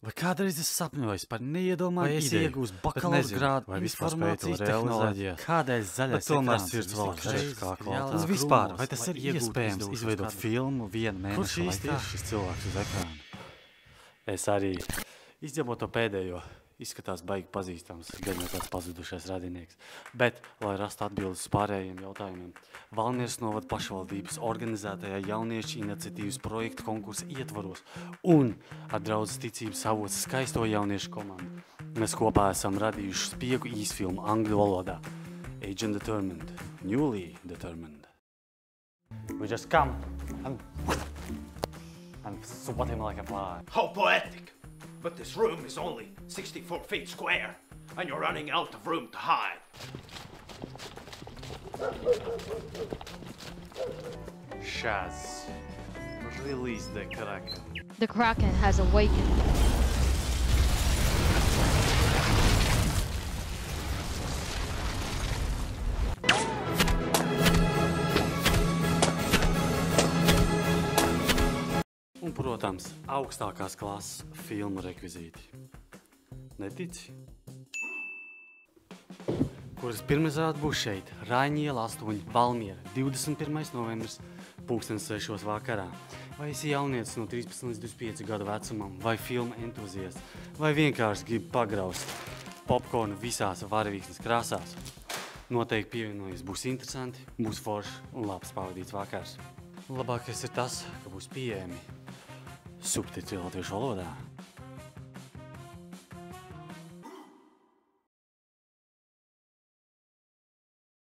Vai kādreiz es sapņoju par neiedomājumu ideju, iegūst bakalaura grādu vai vispār informācijas spēju to tehnoloģijā? Kādēļ zaļais tomēr ekrāns sirds ir vēl vistik kā reāls? Un vispār, vai tas ir iespējams izveidot filmu vienu mēnešu laikā? Kurš īsti ir šis cilvēks uz ekrāna? Es arī izņemot to pēdējo. Izskatās baigi pazīstams, gan jau tāds pazudušais radinieks. Bet, lai rastu atbildes uz pārējiem jautājumiem, Valmieras novada pašvaldības organizētajā jauniešu iniciatīvas projekta konkursa ietvaros un ar draudzes ticības avots skaisto jauniešu komandu. Mēs kopā esam radījuši spiegu īsfilmu angļu valodā. Age Undetermined, Newly Determined. We just come and swat him like a fly. How poetic! But this room is only 64 feet square, and you're running out of room to hide. Shaz, release the Kraken. The Kraken has awakened. Un, protams, augstākās klases filmu rekvizīti. Netici? Kuras pirmizrāde būs šeit, Raņiela 8, Valmiera, 21. novembris, 6:00 vakarā. Vai esi jaunietis no 13 līdz 25 gadu vecumam, vai filmu entuziasts, vai vienkārši gribi pagraust popkornu visās varavīksnes krāsās? Noteikti pievienojies, būs interesanti, būs forši un labs pavadīts vakars. Labākais ir tas, ka būs pieejami subtitri latviešu valodā.